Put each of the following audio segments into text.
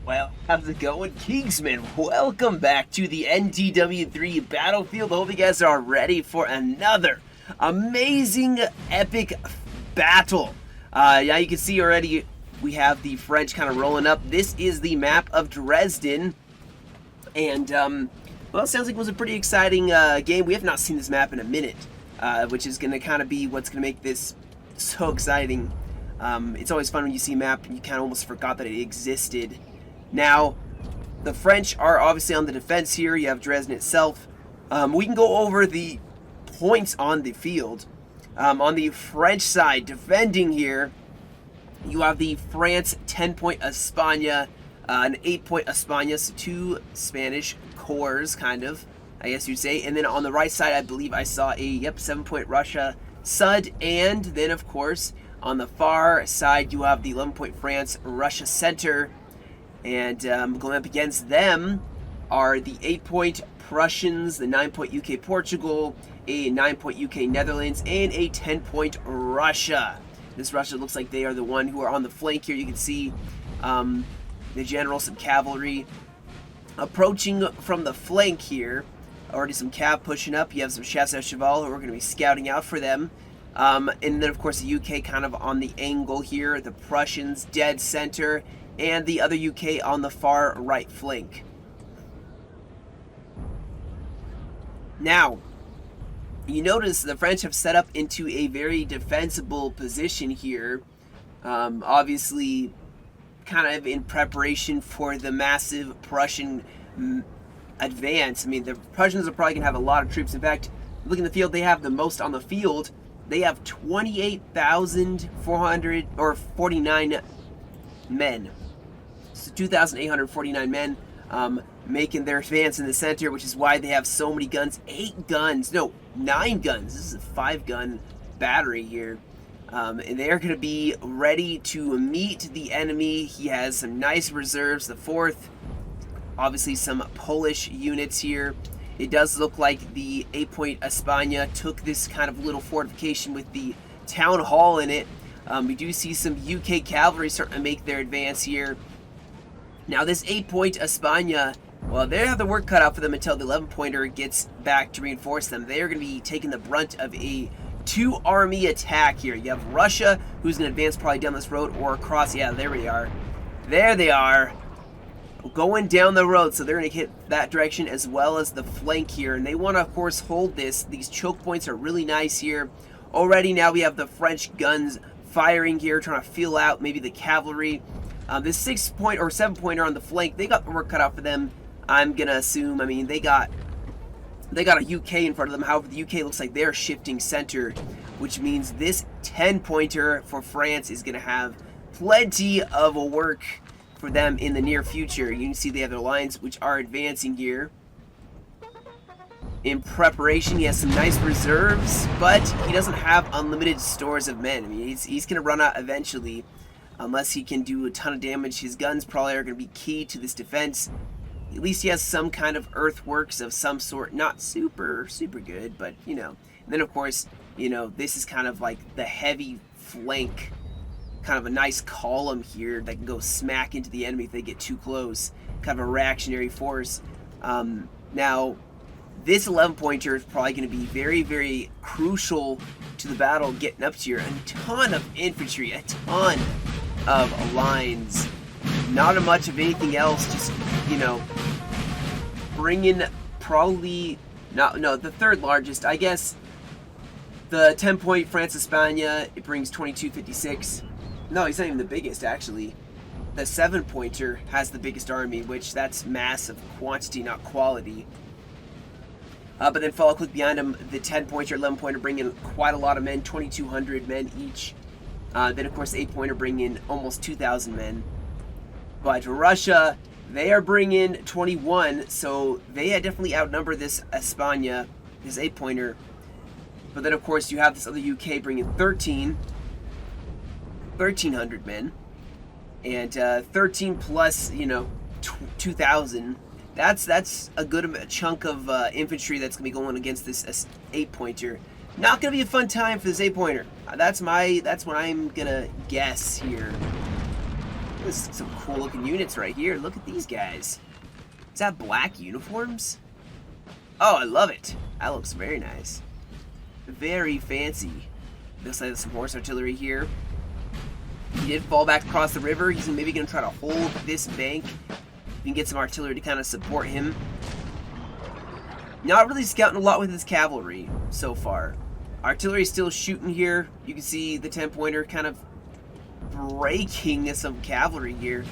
Well, how's it going, Kingsman? Welcome back to the NTW3 Battlefield. Hope you guys are ready for another amazing, epic battle. Yeah, you can see already we have the French kind of rolling up. This is the map of Dresden. And, well, it sounds like it was a pretty exciting game. We have not seen this map in a minute, which is going to kind of be what's going to make this so exciting. It's always fun when you see a map and you kind of almost forgot that it existed. Now, the French are obviously on the defense here. You have Dresden itself. We can go over the points on the field. On the French side, defending here, you have the France 10-point España, an 8-point España, so 2 Spanish corps, kind of, I guess you'd say. And then on the right side, I believe I saw a, 7-point Russia Sud. And then, of course, on the far side, you have the 11-point France Russia Center. And going up against them are the 8-point Prussians, the 9-point UK Portugal, a 9-point UK Netherlands, and a 10-point Russia. This Russia looks like they are the one who are on the flank here. You can see the general, some cavalry approaching from the flank here. Already some cav pushing up. You have some chasseurs cheval who are going to be scouting out for them. And then, of course, the UK kind of on the angle here. The Prussians dead center. And the other UK on the far right flank. Now, you notice the French have set up into a very defensible position here. Obviously, kind of in preparation for the massive Prussian advance. I mean, the Prussians are probably going to have a lot of troops. In fact, look in the field, they have the most on the field. They have 28,400 or 49 men. 2,849 men making their advance in the center, which is why they have so many guns. 8 guns, no, 9 guns. This is a 5-gun battery here. And they're going to be ready to meet the enemy. He has some nice reserves. The 4th, obviously some Polish units here. It does look like the 8-point España took this kind of little fortification with the town hall in it. We do see some UK cavalry starting to make their advance here. Now this 8-point España, well, they have the work cut out for them until the 11-pointer gets back to reinforce them. They are going to be taking the brunt of a 2-army attack here. You have Russia, who's going to advance probably down this road or across. Yeah, there we are. There they are, going down the road. So they're going to hit that direction as well as the flank here. And they want to, of course, hold this. These choke points are really nice here. Already now we have the French guns firing here, trying to feel out maybe the cavalry. This 6-point or 7-pointer on the flank, they got the work cut out for them. I'm gonna assume. I mean, they got a UK in front of them. However, the UK looks like they're shifting center, which means this 10-pointer for France is gonna have plenty of work for them in the near future. You can see they have their lines which are advancing here. In preparation, he has some nice reserves, but he doesn't have unlimited stores of men. I mean, he's gonna run out eventually. Unless he can do a ton of damage. His guns probably are going to be key to this defense. At least he has some kind of earthworks of some sort. Not super good, but, you know. And then, of course, you know, this is kind of like the heavy flank. Kind of a nice column here that can go smack into the enemy if they get too close. Kind of a reactionary force. Now, this 11-pointer is probably going to be very, very crucial to the battle getting up to here. A ton of infantry, a ton of lines, not much of anything else, just, you know, bringing probably, the 3rd largest, I guess, the 10-point France España, it brings 2256, no, he's not even the biggest, actually. The 7-pointer has the biggest army, which that's massive quantity, not quality. But then follow quick behind him, the 10-pointer, 11-pointer bring in quite a lot of men, 2,200 men each. Then, of course, the 8-pointer bring in almost 2,000 men. But Russia, they are bringing 21, so they definitely outnumber this España, this 8-pointer. But then, of course, you have this other UK bringing 1,300 men. And 13 plus, you know, 2,000. That's a good chunk of infantry that's going to be going against this 8-pointer. Not going to be a fun time for this 8-pointer. That's what I'm going to guess here. This is some cool looking units right here. Look at these guys. Is that black uniforms? Oh, I love it. That looks very nice. Very fancy. Looks like there's some horse artillery here. He did fall back across the river. He's maybe going to try to hold this bank. You can get some artillery to kind of support him. Not really scouting a lot with his cavalry so far. Artillery is still shooting here. You can see the 10-pointer kind of breaking some cavalry here.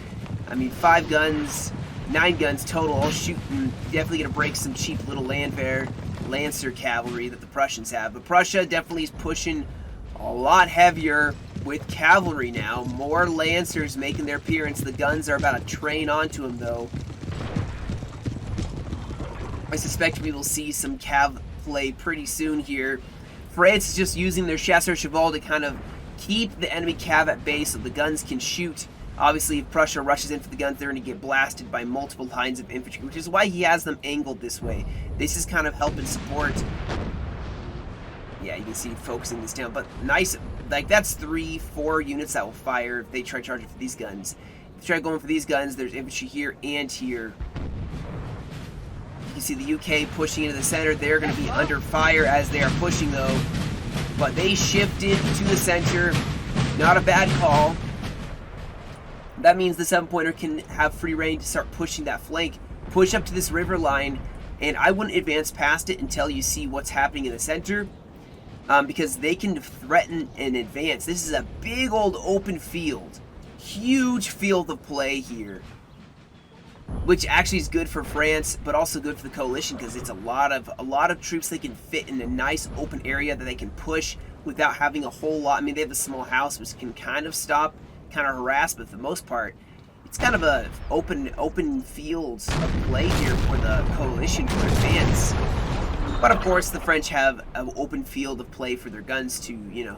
I mean, 5 guns, 9 guns total, all shooting. Definitely going to break some cheap little Lancer cavalry that the Prussians have. But Prussia definitely is pushing a lot heavier with cavalry now. More Lancers making their appearance. The guns are about to train onto them, though. I suspect we will see some cav play pretty soon here. France is just using their chasseurs cheval to kind of keep the enemy cav at bay so the guns can shoot. Obviously, if Prussia rushes into the guns, they're going to get blasted by multiple lines of infantry, which is why he has them angled this way. This is kind of helping support. Yeah, you can see focusing this down, but nice. Like, that's 3-4 units that will fire if they try charging for these guns. If they try going for these guns, there's infantry here and here. You can see the UK pushing into the center. They're going to be under fire as they are pushing, though. But they shifted to the center. Not a bad call. That means the 7-pointer can have free reign to start pushing that flank. Push up to this river line. And I wouldn't advance past it until you see what's happening in the center. Because they can threaten and advance. This is a big old open field. Huge field of play here. Which actually is good for France, but also good for the coalition because it's a lot of troops they can fit in a nice open area that they can push without having a whole lot. I mean, they have a small house which can kind of stop, kind of harass, but for the most part, it's kind of a open fields of play here for the coalition to advance. But of course, the French have an open field of play for their guns to, you know.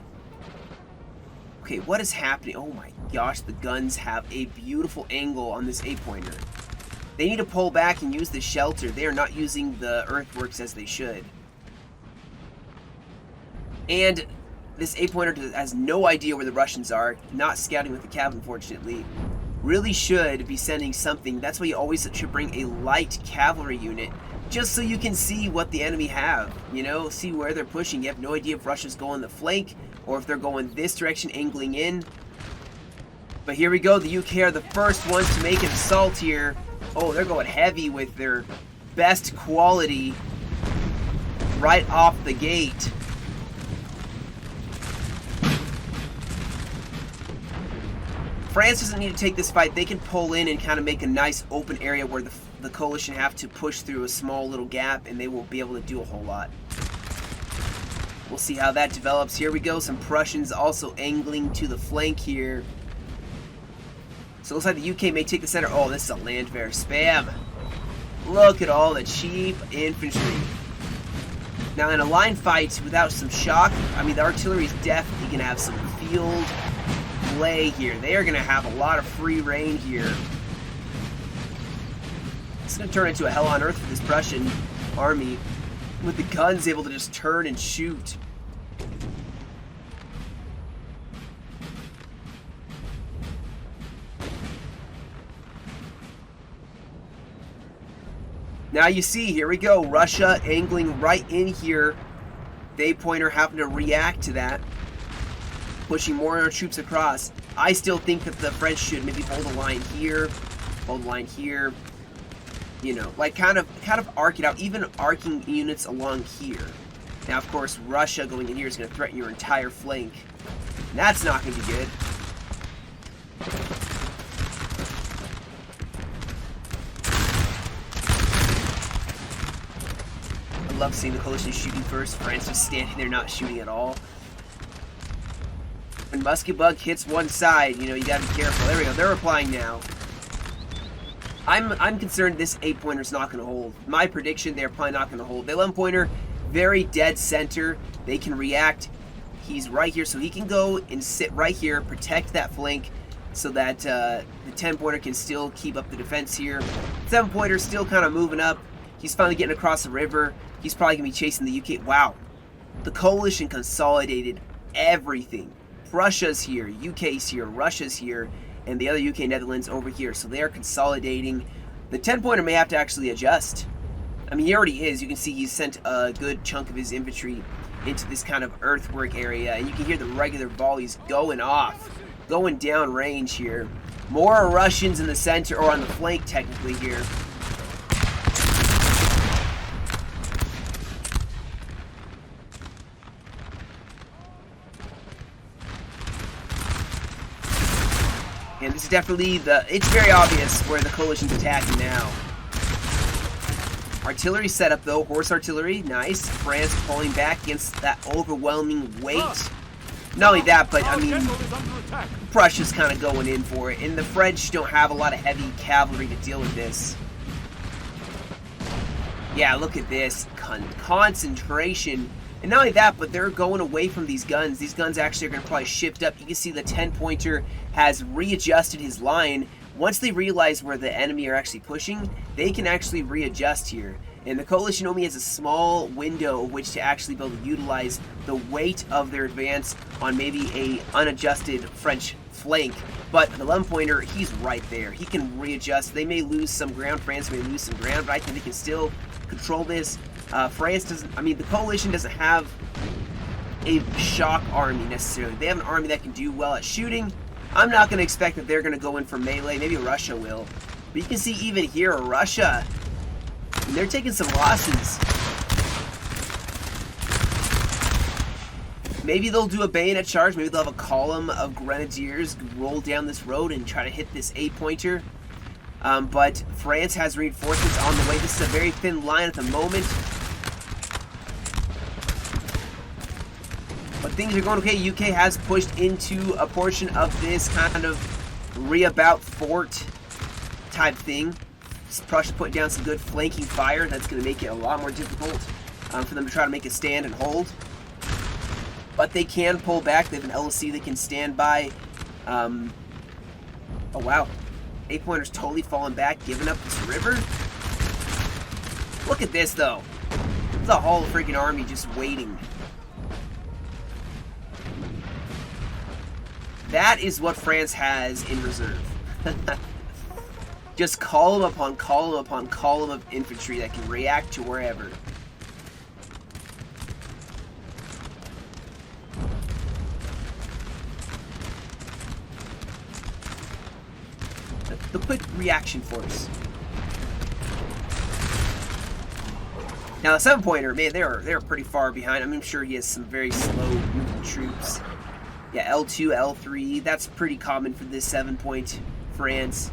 Okay, what is happening? Oh my gosh, the guns have a beautiful angle on this 8-pointer. They need to pull back and use the shelter. They are not using the earthworks as they should. And this 8-pointer has no idea where the Russians are. Not scouting with the cav, unfortunately. Really should be sending something. That's why you always should bring a light cavalry unit. Just so you can see what the enemy have. You know, see where they're pushing. You have no idea if Russia's going the flank or if they're going this direction, angling in. But here we go. The UK are the first ones to make an assault here. Oh, they're going heavy with their best quality right off the gate. France doesn't need to take this fight. They can pull in and kind of make a nice open area where the coalition have to push through a small little gap, and they won't be able to do a whole lot. We'll see how that develops. Here we go. Some Prussians also angling to the flank here. So it looks like the UK may take the center. Oh, this is a Landwehr spam. Look at all the cheap infantry. Now in a line fight without some shock, I mean the artillery is definitely going to have some field play here. They are going to have a lot of free reign here. It's going to turn into a hell on earth for this Prussian army with the guns able to just turn and shoot. Now you see, here we go, Russia angling right in here. The 8-pointer having to react to that, pushing more of our troops across. I still think that the French should maybe hold a line here, you know, like kind of arc it out, even arcing units along here. Now, of course, Russia going in here is going to threaten your entire flank. And that's not going to be good. I love seeing the coalition shooting first. France just standing there not shooting at all. When musket bug hits one side, you know, you gotta be careful. There we go. They're replying now. I'm concerned this 8-pointer is not going to hold. My prediction, they're probably not going to hold. The 11-pointer, very dead center. They can react. He's right here, so he can go and sit right here, protect that flank, so that the 10-pointer can still keep up the defense here. 7-pointer still kind of moving up. He's finally getting across the river. He's probably going to be chasing the UK. Wow. The coalition consolidated everything. Russia's here, UK's here, Russia's here, and the other UK Netherlands over here. So they are consolidating. The 10-pointer may have to actually adjust. I mean, he already is. You can see he's sent a good chunk of his infantry into this kind of earthwork area, and you can hear the regular volleys going off, going down range here. More Russians in the center, or on the flank technically here. And this is definitely it's very obvious where the coalition's attacking now. Artillery setup though, horse artillery, nice. France pulling back against that overwhelming weight. Not only that, but I mean, Prussia's kind of going in for it, and the French don't have a lot of heavy cavalry to deal with this. Yeah, look at this, concentration. And not only that, but they're going away from these guns. These guns actually are going to probably shift up. You can see the 10-pointer has readjusted his line. Once they realize where the enemy are actually pushing, they can actually readjust here. And the coalition only has a small window which to actually be able to utilize the weight of their advance on maybe a unadjusted French flank. But the 11-pointer, he's right there. He can readjust. They may lose some ground. France may lose some ground, but I think they can still control this. France doesn't, I mean, the coalition doesn't have a shock army necessarily. They have an army that can do well at shooting. I'm not going to expect that they're going to go in for melee. Maybe Russia will. But you can see even here, Russia, they're taking some losses. Maybe they'll do a bayonet charge. Maybe they'll have a column of grenadiers roll down this road and try to hit this 8-pointer. But France has reinforcements on the way. This is a very thin line at the moment. But things are going okay. UK has pushed into a portion of this kind of reabout fort type thing. Prussia put down some good flanking fire. That's going to make it a lot more difficult for them to try to make a stand and hold. But they can pull back. They have an LOC that can stand by. Oh, wow. 8-pointer's totally falling back, giving up this river. Look at this, though. The whole freaking army just waiting. That is what France has in reserve. Just column upon column upon column of infantry that can react to wherever. The quick reaction force. Now the 7-pointer, man, they're pretty far behind. I'm sure he has some very slow moving troops. Yeah, L2, L3, that's pretty common for this 7-point France.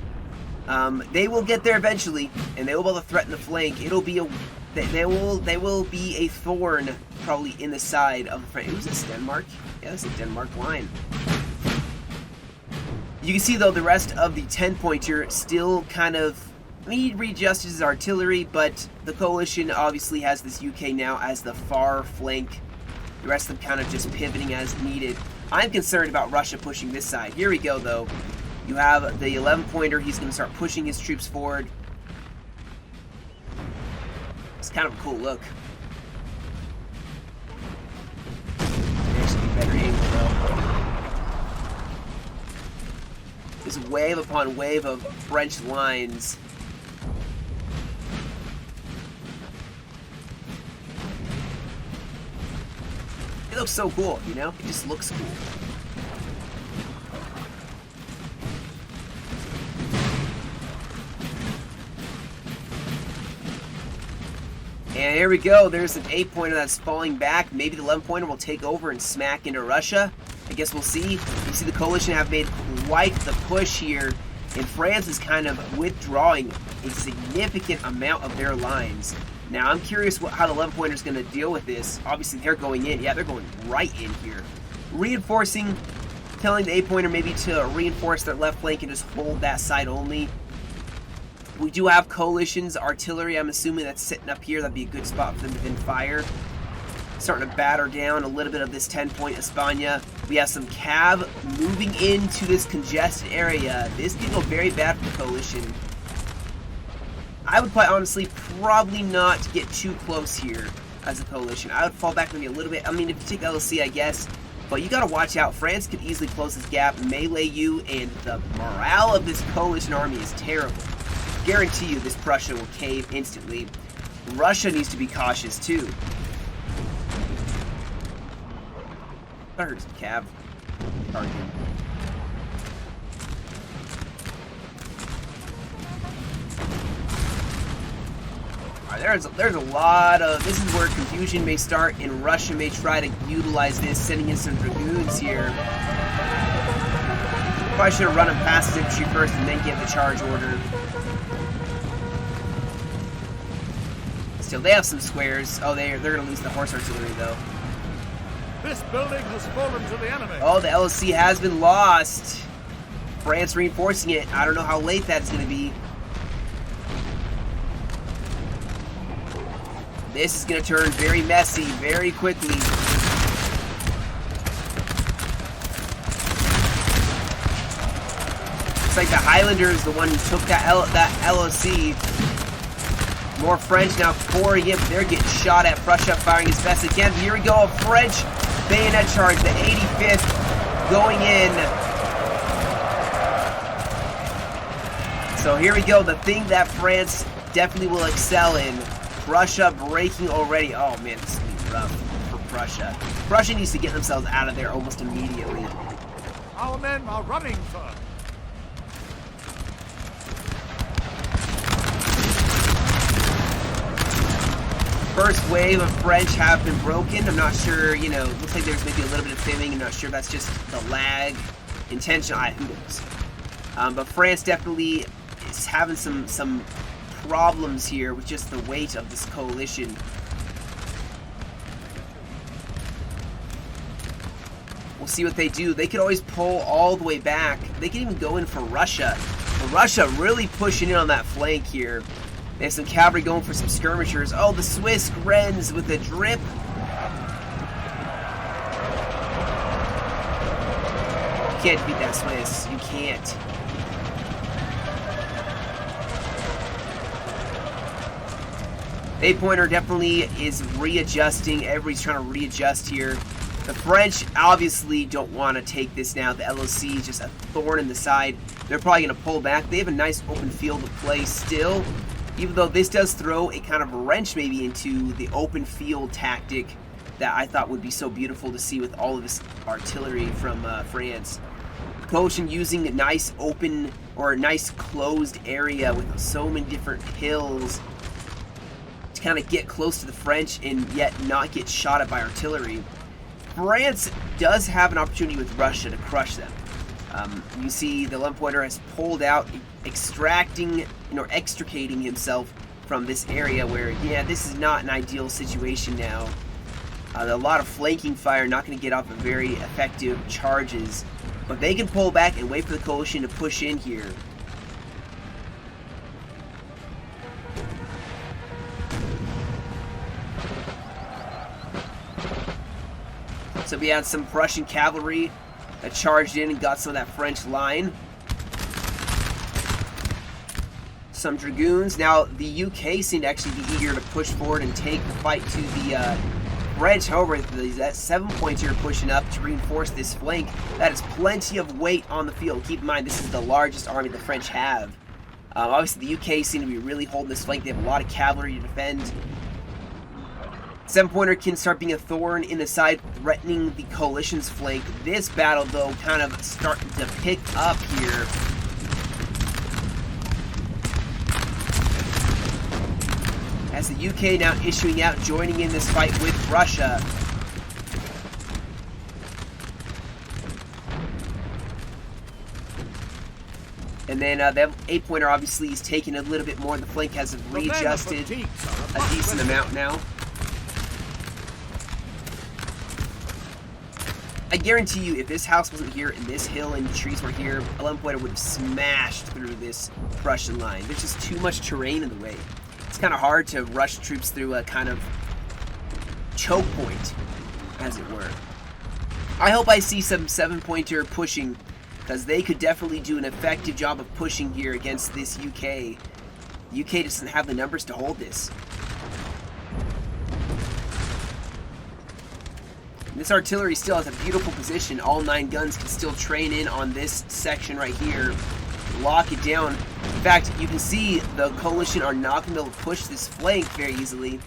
They will get there eventually, and they will be able to threaten the flank. It'll be a they will be a thorn probably in the side of the French. Who's this, Denmark? Yeah, this is a Denmark line. You can see though the rest of the 10-pointer still kind of he readjusted his artillery, but the coalition obviously has this UK now as the far flank. The rest of them kind of just pivoting as needed. I'm concerned about Russia pushing this side. Here we go though. You have the 11-pointer. He's going to start pushing his troops forward. It's kind of a cool look. There's a better angle though. There's wave upon wave of French lines. It looks so cool, you know? It just looks cool. And here we go. There's an 8-pointer that's falling back. Maybe the 11-pointer will take over and smack into Russia. I guess we'll see. You see the coalition have made quite the push here. And France is kind of withdrawing a significant amount of their lines. Now, I'm curious how the 11-pointer is going to deal with this. Obviously, they're going in. Yeah, they're going right in here. Reinforcing, telling the 8-pointer maybe to reinforce their left flank and just hold that side only. We do have coalition's artillery. I'm assuming that's sitting up here. That'd be a good spot for them to then fire. Starting to batter down a little bit of this 10-point España. We have some cav moving into this congested area. This could go very bad for the coalition. I would honestly probably not get too close here as a coalition. I would fall back maybe a little bit. I mean, if you take LOC, I guess But you gotta watch out. France could easily close this gap, melee you, and the morale of this coalition army is terrible. Guarantee you this Prussia will cave instantly. Russia needs to be cautious too. I heard some cav arguing. There's a lot of, this is where confusion may start, and Russia may try to utilize this, sending in some dragoons here. Probably should have run him past his infantry first and then get the charge order. Still, they have some squares. Oh, they're gonna lose the horse artillery though. This building has fallen to the enemy. Oh, the LOC has been lost. France reinforcing it. I don't know how late that's gonna be. This is going to turn very messy very quickly. Looks like the Highlander is the one who took that LOC. More French now pouring in, but they're getting shot at. Prussia firing as best it can. Here we go, a French bayonet charge. The 85th going in. So here we go, the thing that France definitely will excel in. Prussia breaking already. Oh man, this is going to be rough for Prussia. Prussia needs to get themselves out of there almost immediately. Our men are running, sir. First wave of French have been broken. I'm not sure, you know, looks like there's maybe a little bit of fibbing. I'm not sure if that's just the lag. Intentional, who knows. But France definitely is having some problems here with just the weight of this coalition. We'll see what they do. They could always pull all the way back. They can even go in for Russia. But Russia really pushing in on that flank here. They have some cavalry going for some skirmishers. Oh, the Swiss Grenz with a drip. You can't beat that Swiss. You can't. Eight-pointer definitely is readjusting. Everybody's trying to readjust here. The French obviously don't want to take this now. The LOC is just a thorn in the side. They're probably going to pull back. They have a nice open field to play still. Even though this does throw a kind of wrench maybe into the open field tactic that I thought would be so beautiful to see with all of this artillery from France. The coalition using a nice open or a nice closed area with so many different hills to kind of get close to the French and yet not get shot at by artillery. France does have an opportunity with Russia to crush them. You see the 11-pointer has pulled out, extracting or extricating himself from this area where, yeah, this is not an ideal situation now. A lot of flanking fire, not going to get off of very effective charges. But they can pull back and wait for the coalition to push in here. So we had some Prussian cavalry that charged in and got some of that French line. Some dragoons. Now, the UK seem to actually be eager to push forward and take the fight to the French. However, that 7-pointer pushing up to reinforce this flank. That is plenty of weight on the field. Keep in mind, this is the largest army the French have. Obviously, the UK seem to be really holding this flank. They have a lot of cavalry to defend. 7-pointer can start being a thorn in the side, threatening the coalition's flank. This battle, though, kind of starting to pick up here. As the UK now issuing out, joining in this fight with Russia. And then that 8-pointer obviously is taking a little bit more. The flank has readjusted a decent amount now. I guarantee you, if this house wasn't here and this hill and the trees were here, 11-pointer would have smashed through this Prussian line. There's just too much terrain in the way. It's kind of hard to rush troops through a kind of choke point, as it were. I hope I see some 7-pointer pushing, because they could definitely do an effective job of pushing here against this UK. The UK doesn't have the numbers to hold this. This artillery still has a beautiful position. All 9 guns can still train in on this section right here. Lock it down. In fact, you can see the coalition are not going to be able to push this flank very easily.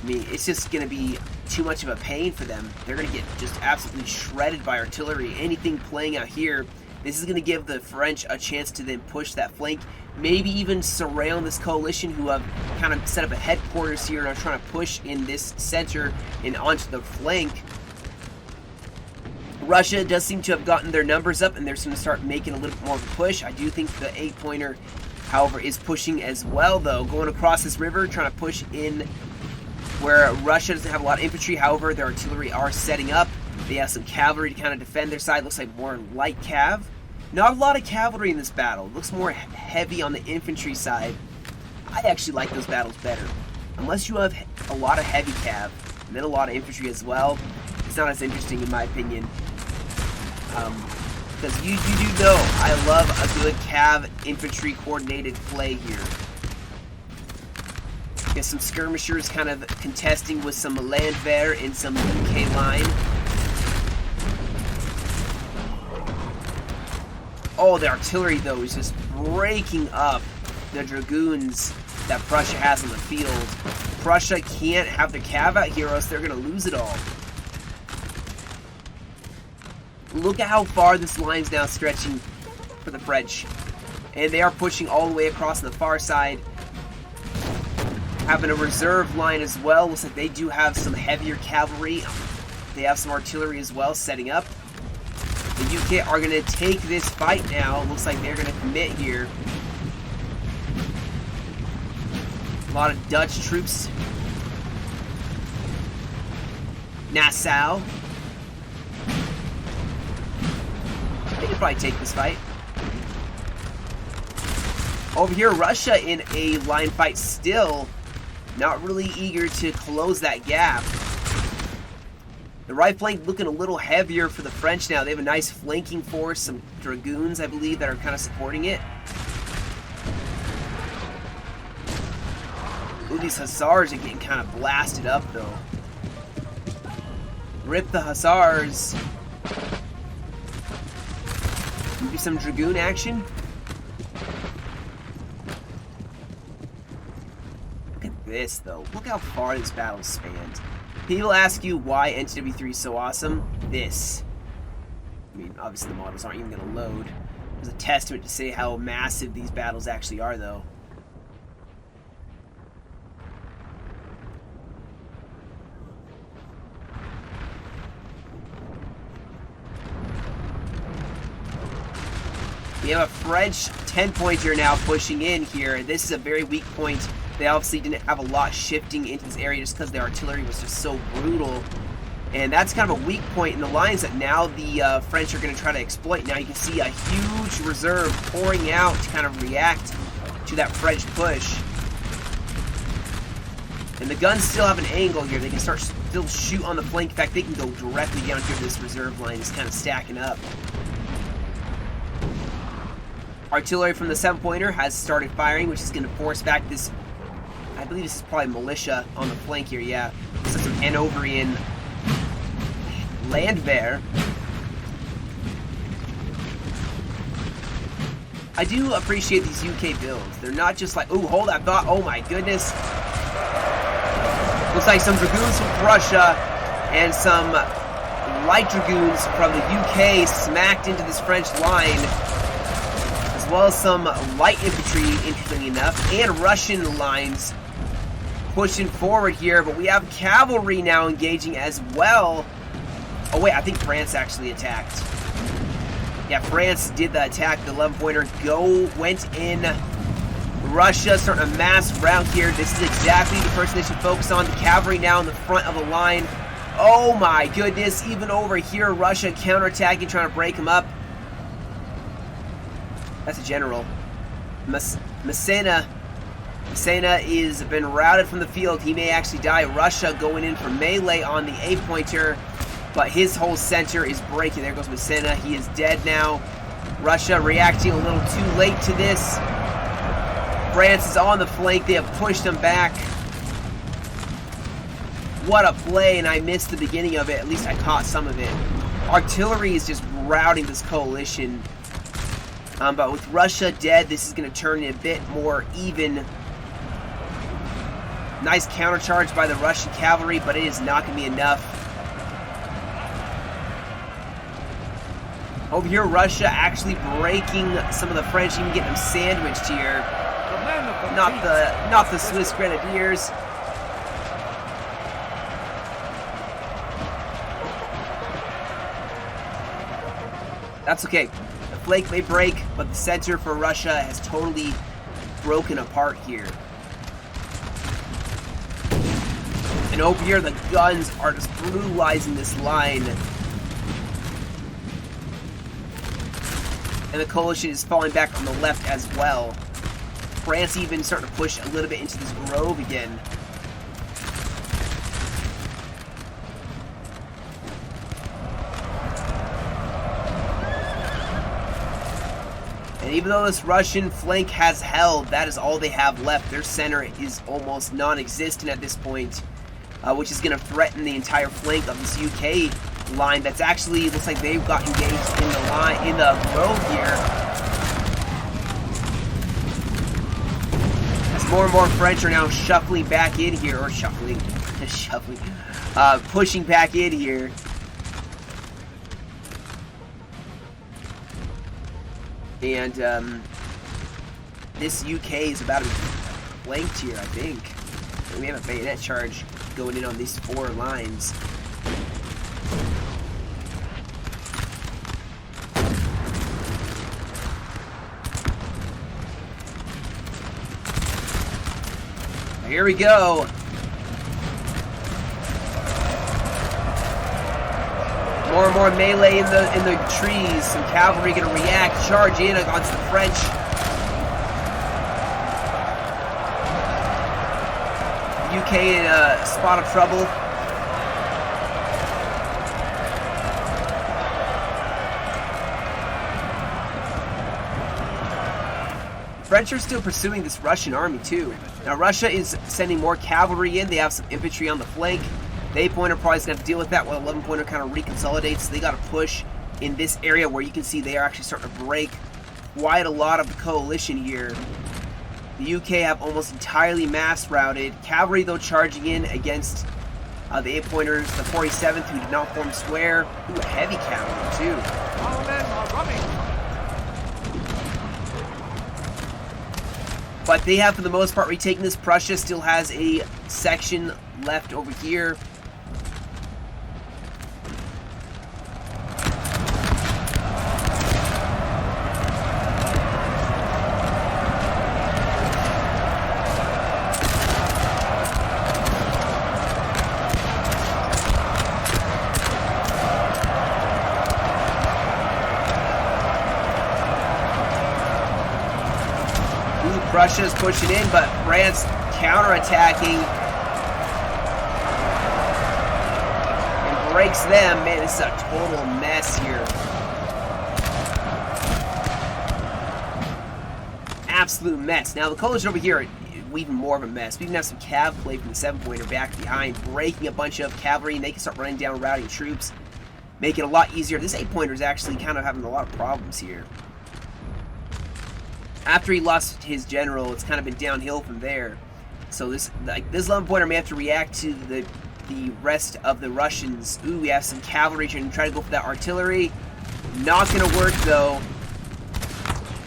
I mean, it's just going to be too much of a pain for them. They're going to get just absolutely shredded by artillery. Anything playing out here, this is going to give the French a chance to then push that flank. Maybe even surround this coalition who have kind of set up a headquarters here and are trying to push in this center and onto the flank. Russia does seem to have gotten their numbers up, and they're going to start making a little bit more of a push. I do think the 8-pointer, however, is pushing as well, though. Going across this river, trying to push in where Russia doesn't have a lot of infantry. However, their artillery are setting up. They have some cavalry to kind of defend their side. Looks like more light cav. Not a lot of cavalry in this battle. It looks more heavy on the infantry side. I actually like those battles better. Unless you have a lot of heavy cav, and then a lot of infantry as well, it's not as interesting in my opinion. Because you do know I love a good cav infantry coordinated play here. Get some skirmishers kind of contesting with some Landwehr and some UK line. Oh, the artillery though is just breaking up the dragoons that Prussia has on the field. Prussia can't have the cav out here or else they're going to lose it all. Look at how far this line's now stretching for the French. And they are pushing all the way across the far side. Having a reserve line as well. Looks like they do have some heavier cavalry. They have some artillery as well setting up. The UK are going to take this fight now. Looks like they're going to commit here. A lot of Dutch troops. Nassau. They could probably take this fight. Over here, Russia in a line fight still. Not really eager to close that gap. The right flank looking a little heavier for the French now. They have a nice flanking force, some dragoons, I believe, that are kind of supporting it. Ooh, these hussars are getting kind of blasted up, though. Rip the hussars. Maybe some dragoon action. Look at this, though. Look how far this battle spanned. People ask you why NTW3 is so awesome. This. I mean, obviously the models aren't even going to load. There's a testament to say how massive these battles actually are, though. We have a French 10-pointer now pushing in here. This is a very weak point. They obviously didn't have a lot shifting into this area just because their artillery was just so brutal. And that's kind of a weak point in the lines that now the French are going to try to exploit. Now you can see a huge reserve pouring out to kind of react to that French push. And the guns still have an angle here. They can still shoot on the flank. In fact, they can go directly down here to this reserve line. It's kind of stacking up. Artillery from the 7-pointer has started firing, which is going to force back this. I believe this is probably militia on the flank here, yeah. This is some Hanoverian Landwehr. I do appreciate these UK builds. They're not just like, ooh, hold that thought, oh my goodness. Looks like some dragoons from Prussia and some light dragoons from the UK smacked into this French line, as well as some light infantry, interestingly enough, and Russian lines pushing forward here, but we have cavalry now engaging as well. Oh wait, I think France actually attacked. Yeah, France did the attack. The 11-pointer went in. Russia starting a mass rout here. This is exactly the person they should focus on. The cavalry now in the front of the line. Oh my goodness, even over here, Russia counterattacking, trying to break them up. That's a general. Massena is been routed from the field. He may actually die. Russia going in for melee on the 8-pointer, but his whole center is breaking. There goes Massena. He is dead now. Russia reacting a little too late to this. France is on the flank. They have pushed them back. what a play, and I missed the beginning of it. At least I caught some of it. Artillery is just routing this coalition. But with Russia dead, this is going to turn it a bit more even. Nice countercharge by the Russian cavalry, but it is not going to be enough. Over here, Russia actually breaking some of the French, even getting them sandwiched here. Not the Swiss Grenadiers. That's okay. The flank may break, but the center for Russia has totally broken apart here. And over here, the guns are just brutalizing this line. And the coalition is falling back on the left as well. France even starting to push a little bit into this grove again. And even though this Russian flank has held, that is all they have left. Their center is almost non-existent at this point, which is going to threaten the entire flank of this UK line. That's actually looks like they've got engaged in the line in the grove here. As more and more French are now shuffling back in here, or pushing back in here. And this UK is about to be flanked here, I think. We have a bayonet charge going in on these 4 lines. Here we go. More and more melee in the trees. Some cavalry gonna react, charge in against the French. UK in a spot of trouble. French are still pursuing this Russian army too. Now Russia is sending more cavalry in. They have some infantry on the flank. The 8-pointer probably is going to have to deal with that while the 11-pointer kind of reconsolidates. So they got to push in this area where you can see they are actually starting to break quite a lot of the coalition here. The UK have almost entirely mass routed. Cavalry though charging in against the 8-pointers, the 47th who did not form square. Ooh, heavy cavalry too. Our men are running. But they have, for the most part, retaken this. Prussia still has a section left over here. Russia's pushing in, but France counterattacking and breaks them. Man, this is a total mess here. Absolute mess. Now the coalition over here are even more of a mess. We even have some cav play from the 7-pointer back behind, breaking a bunch of cavalry, and they can start running down routing troops, make it a lot easier. This 8-pointer is actually kind of having a lot of problems here. After he lost his general, it's kind of been downhill from there. So this 11-pointer may have to react to the rest of the Russians. Ooh, we have some cavalry trying to go for that artillery. Not going to work though.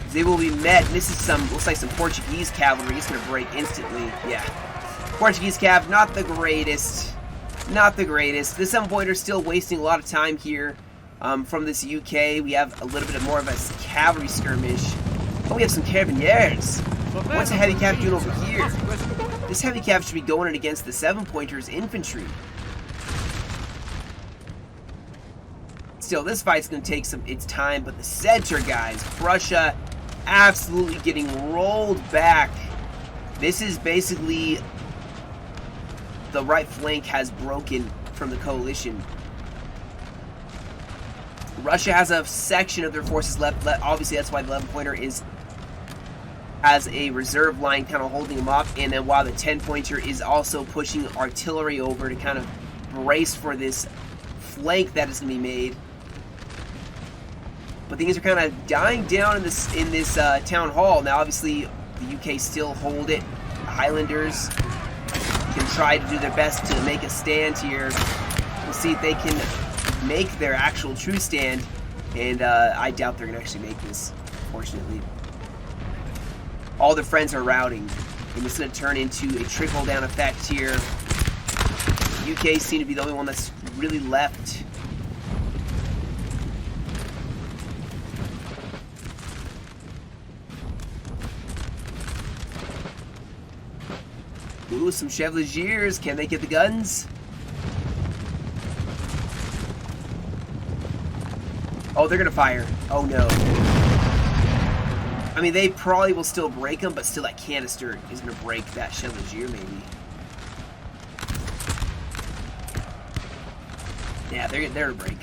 They will be met. This is looks like some Portuguese cavalry. It's going to break instantly. Yeah, Portuguese cav, not the greatest. Not the greatest. The 7-pointer still wasting a lot of time here. From this UK, we have a little bit more of a cavalry skirmish. Oh, we have some carabiniers. What's a heavy cav doing over here? This heavy cav should be going in against the 7-pointers infantry. Still, this fight's going to take its time, but the center, guys, Prussia absolutely getting rolled back. This is basically the right flank has broken from the coalition. Russia has a section of their forces left. Obviously, that's why the 11-pointer is has a reserve line kind of holding them up, and then while the 10-pointer is also pushing artillery over to kind of brace for this flank that is going to be made. But things are kind of dying down in this town hall. Now, obviously, the UK still hold it. The Highlanders can try to do their best to make a stand here. We'll see if they can make their actual true stand, and I doubt they're going to actually make this, unfortunately. All their friends are routing, and it's going to turn into a trickle-down effect here. The UK seem to be the only one that's really left. Ooh, some Chevaliers. Can they get the guns? Oh, they're going to fire. Oh, no. I mean, they probably will still break them, but still that canister is going to break that Chevalier, maybe. Yeah, they're a break.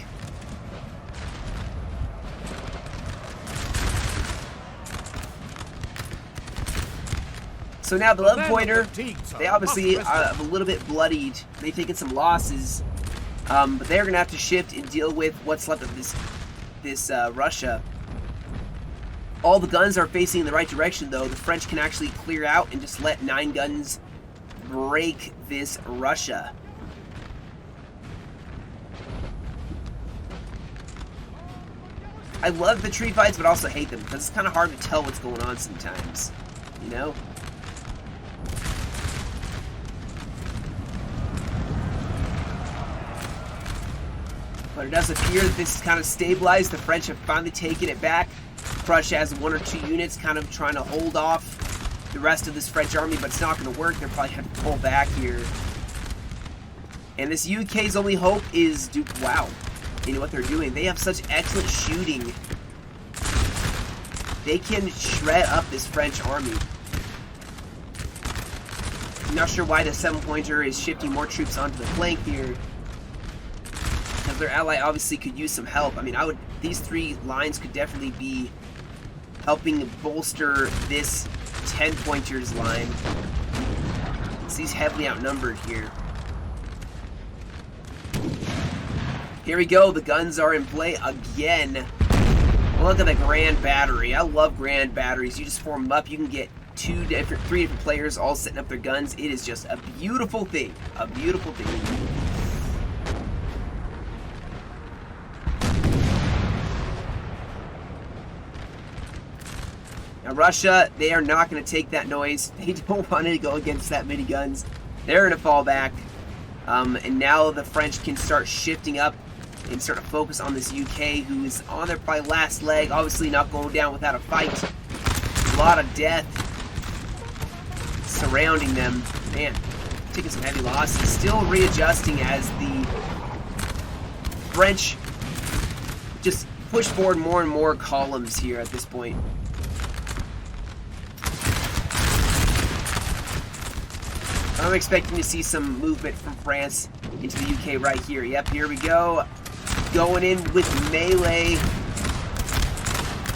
So now the 11-pointer, they obviously are a little bit bloodied. They've taken some losses, but they're going to have to shift and deal with what's left of this Russia. All the guns are facing in the right direction, though. The French can actually clear out and just let 9 guns break this Russia. I love the tree fights, but also hate them, because it's kind of hard to tell what's going on sometimes, you know? But it does appear that this is kind of stabilized. The French have finally taken it back. Prussia has 1 or 2 units kind of trying to hold off the rest of this French army, but it's not going to work. They're probably going to pull back here. And this UK's only hope is, wow, you know what they're doing? They have such excellent shooting. They can shred up this French army. I'm not sure why the 7-pointer is shifting more troops onto the flank here. Because their ally obviously could use some help. I mean, these 3 lines could definitely be helping bolster this 10-pointer's line. He's heavily outnumbered here. Here we go. The guns are in play again. Look at the Grand Battery. I love Grand Batteries. You just form them up. You can get 3 different players all setting up their guns. It is just a beautiful thing. A beautiful thing. Now Russia, they are not going to take that noise. They don't want to go against that many guns. They're going to fall back. And now the French can start shifting up and start to focus on this UK, who is on their probably last leg. Obviously not going down without a fight. A lot of death surrounding them. Man, taking some heavy losses. Still readjusting as the French just push forward more and more columns here at this point. I'm expecting to see some movement from France into the UK right here. Yep, here we go. Going in with melee.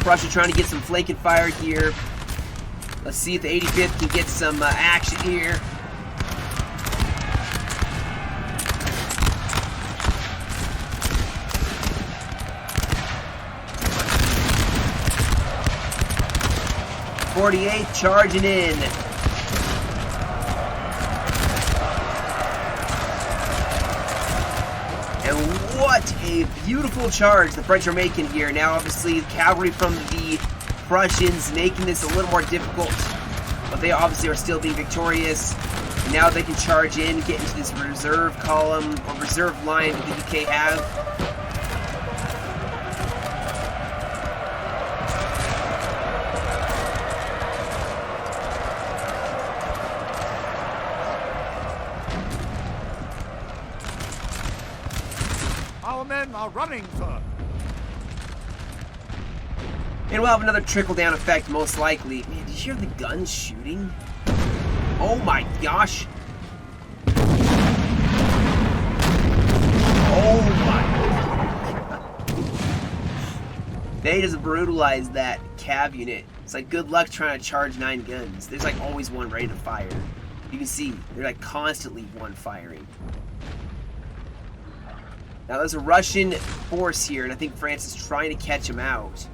Prussia trying to get some flanking fire here. Let's see if the 85th can get some action here. .48 charging in. What a beautiful charge the French are making here. Now, obviously, the cavalry from the Prussians making this a little more difficult, but they obviously are still being victorious. And now they can charge in, get into this reserve column, or reserve line that the UK have. Our men are running, sir. And we'll have another trickle-down effect, most likely. Man, did you hear the guns shooting? Oh my gosh. Oh my. They just brutalized that cav unit. It's like good luck trying to charge 9 guns. There's like always one ready to fire. You can see they're like constantly one firing. Now there's a Russian force here, and I think France is trying to catch them out.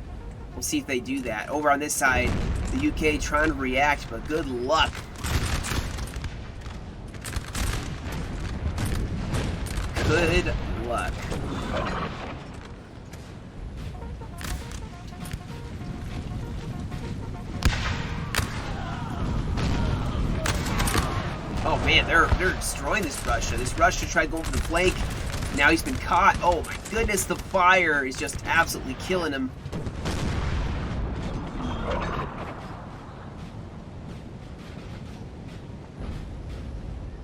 We'll see if they do that. Over on this side, the UK trying to react, but good luck. Good luck. Oh man, they're destroying this Russia. This Russia tried going for the flank. Now he's been caught. Oh my goodness, the fire is just absolutely killing him.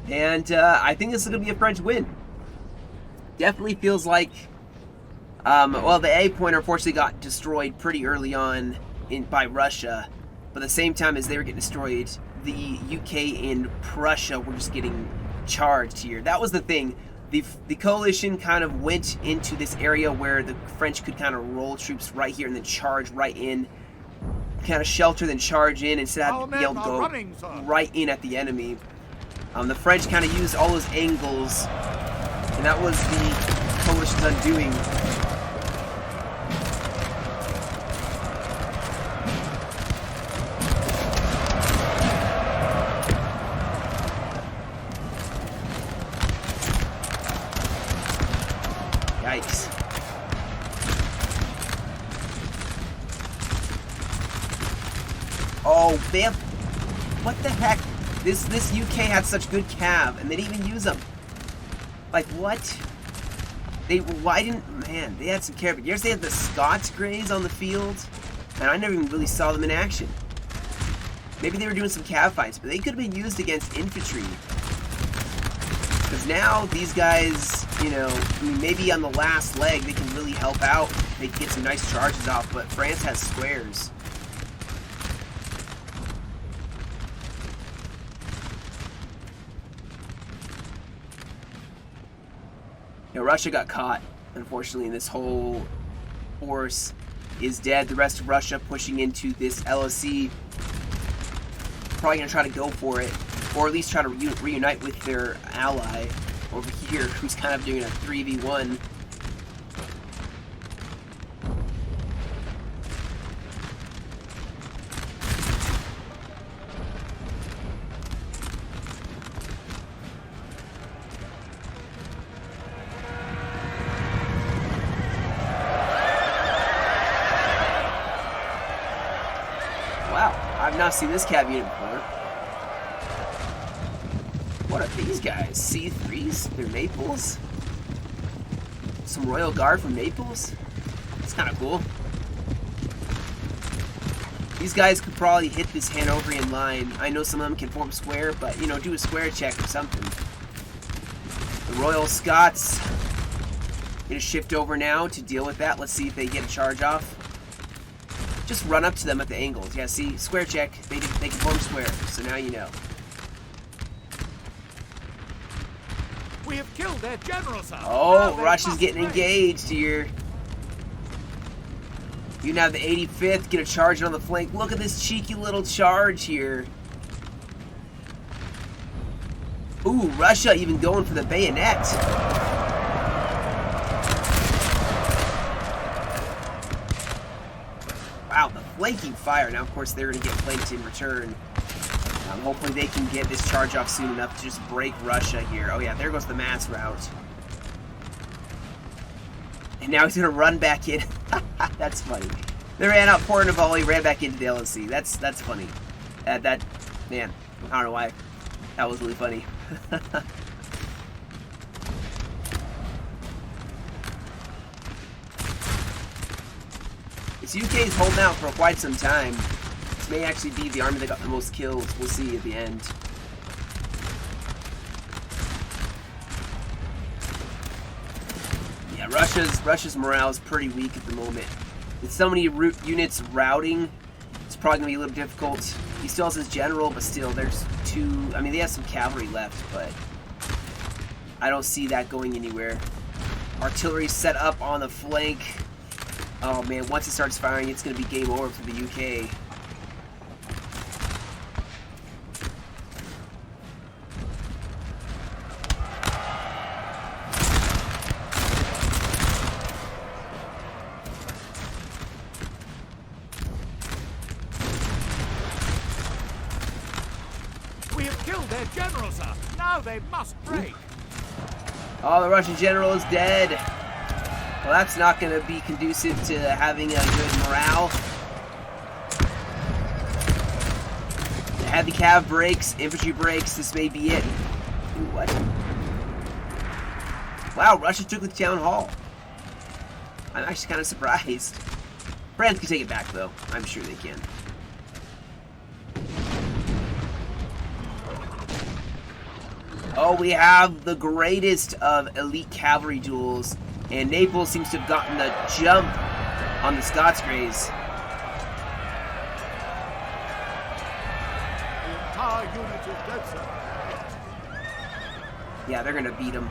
And I think this is going to be a French win. Definitely feels like, well, the A pointer unfortunately got destroyed pretty early on by Russia. But at the same time as they were getting destroyed, the UK and Prussia were just getting charged here. That was the thing. The coalition kind of went into this area where the French could kind of roll troops right here and then charge right in. Kind of shelter, then charge in instead of being able to go right in at the enemy. The French kind of used all those angles, and that was the coalition's undoing. Yikes. Oh, they have... What the heck? This UK had such good cav, and they didn't even use them. Like, what? Why didn't... Man, they had some care, but here's they had the Scots Greys on the field, and I never even really saw them in action. Maybe they were doing some cav fights, but they could have been used against infantry. Because now, these guys, you know, I mean, maybe on the last leg, they can really help out. They can get some nice charges off, but France has squares. You know, Russia got caught, unfortunately, and this whole force is dead. The rest of Russia pushing into this LOC. Probably going to try to go for it, or at least try to reunite with their ally over here, who's kind of doing a 3v1. I've not seen this cav unit before. What are these guys? C3s? They're Naples? Some Royal Guard from Naples? That's kind of cool. These guys could probably hit this Hanoverian line. I know some of them can form square, but, you know, do a square check or something. The Royal Scots gonna shift over now to deal with that. Let's see if they get a charge off. Just run up to them at the angles. Yeah, see? Square check. They can form square. So now you know. We have killed their general, sir. Oh, Russia's getting engaged here. You can have the 85th get a charge on the flank. Look at this cheeky little charge here. Ooh, Russia even going for the bayonet. Wow, the flanking fire. Now, of course, they're going to get flanked in return. Hopefully they can get this charge off soon enough to just break Russia here. Oh yeah, there goes the mass route. And now he's going to run back in. That's funny. They ran out pouring a volley, ran back into the LOC. That's funny. Man, I don't know why. That was really funny. This UK is holding out for quite some time. This may actually be the army that got the most kills. We'll see at the end. Yeah, Russia's morale is pretty weak at the moment. With so many units routing, it's probably going to be a little difficult. He still has his general, but still, there's two... I mean, they have some cavalry left, but I don't see that going anywhere. Artillery set up on the flank. Oh man, once it starts firing, it's going to be game over for the UK. killed their general, sir. Now they must break. Oh, the Russian general is dead. Well, that's not going to be conducive to having a good morale. Heavy cav breaks, infantry breaks, this may be it. Ooh, what? Wow, Russia took the town hall. I'm actually kind of surprised. France can take it back, though. I'm sure they can. Oh, we have the greatest of elite cavalry duels, and Naples seems to have gotten the jump on the Scots Greys. The entire unit is dead, sir. Yeah, they're gonna beat them.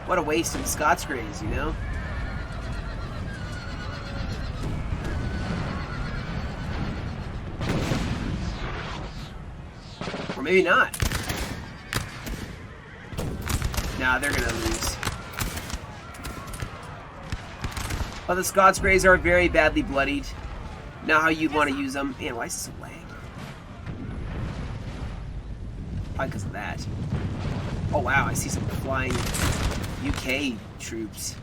What a waste of the Scots Greys, you know? Or maybe not. Nah, they're gonna lose. But the Scots Greys are very badly bloodied. Not how you'd want to use them. Man, why is this a lag? Probably because of that. Oh wow, I see some flying UK troops.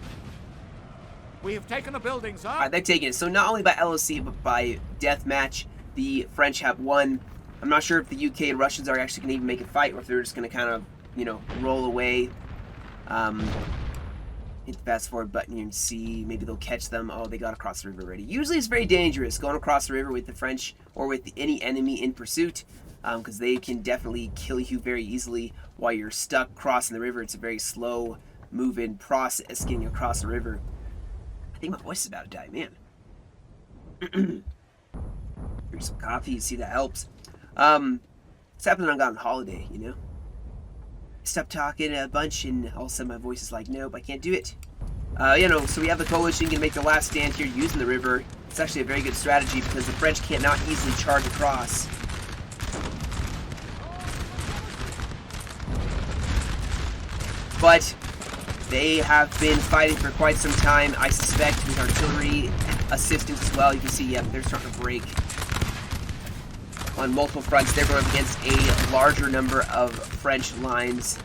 We have taken a building, sir. Alright, they've taken it. So not only by LOC, but by deathmatch, the French have won. I'm not sure if the UK and Russians are actually going to even make a fight, or if they're just going to kind of, you know, roll away. Hit the fast forward button here and see. Maybe they'll catch them. Oh, they got across the river already. Usually it's very dangerous going across the river with the French or with any enemy in pursuit, because they can definitely kill you very easily while you're stuck crossing the river. It's a very slow moving process getting across the river. I think my voice is about to die, man. Drink some coffee, you see that helps. It's happening on holiday, you know? Stop talking a bunch and all of a sudden my voice is like, nope, I can't do it. You know, so we have the coalition gonna make the last stand here using the river. It's actually a very good strategy because the French cannot easily charge across. But they have been fighting for quite some time, I suspect, with artillery assistance as well. You can see, yeah, they're starting to break on multiple fronts. They're going up against a larger number of French lines.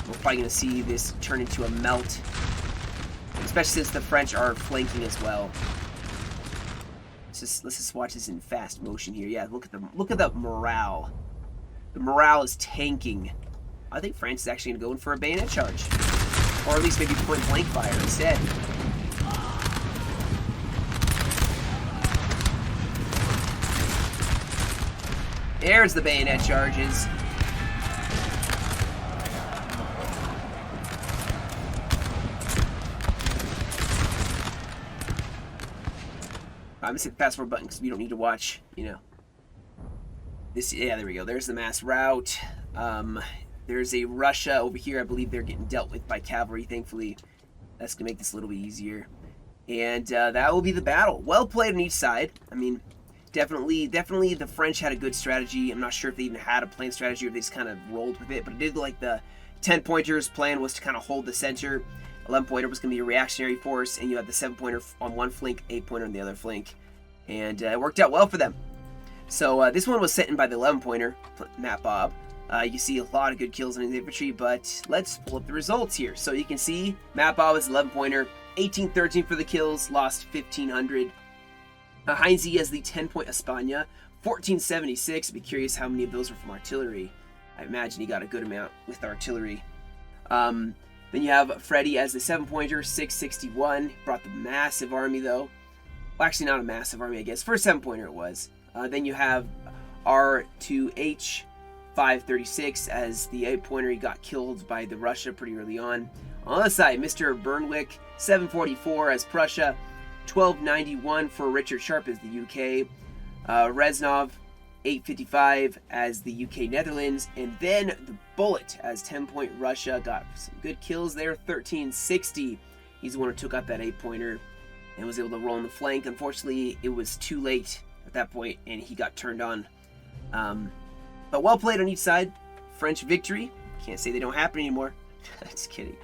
We're probably going to see this turn into a melt, especially since the French are flanking as well. Let's just watch this in fast motion here. Yeah, look at the morale. The morale is tanking. I think France is actually going to go in for a bayonet charge, or at least maybe point blank fire instead. There's the bayonet charges. I'm gonna hit the fast forward button because we don't need to watch, you know. This, yeah, there we go. There's the mass rout. There's a Russia over here. I believe they're getting dealt with by cavalry, thankfully. That's gonna make this a little bit easier. And that will be the battle. Well played on each side. I mean, definitely the French had a good strategy. I'm not sure if they even had a planned strategy or if they just kind of rolled with it, but it did look like the 10-pointers plan was to kind of hold the center. 11-pointer was going to be a reactionary force, and you had the 7-pointer on one flank, 8-pointer on the other flank. And it worked out well for them. So this one was sent in by the 11-pointer, Matt Bob. You see a lot of good kills in the infantry, but let's pull up the results here. So you can see Matt Bob is 11-pointer, 1813 for the kills, lost 1,500. Heinze has the 10-point España, 1476. I'd be curious how many of those were from artillery. I imagine he got a good amount with artillery. Then you have Freddy as the 7-pointer, 661. Brought the massive army though. Well, actually not a massive army, I guess. First 7-pointer it was. Then you have R2H, 536 as the 8-pointer. He got killed by the Russia pretty early on. On the other side, Mr. Burnwick, 744 as Prussia. 1291 for Richard Sharp as the UK. Reznov, 855 as the UK Netherlands. And then the Bullet as 10-point Russia. Got some good kills there, 1360. He's the one who took out that 8-pointer and was able to roll on the flank. Unfortunately, it was too late at that point and he got turned on. But well played on each side. French victory. Can't say they don't happen anymore. Just kidding.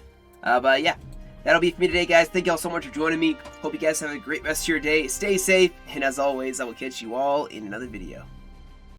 But yeah. That'll be it for me today, guys. Thank you all so much for joining me. Hope you guys have a great rest of your day. Stay safe, and as always, I will catch you all in another video.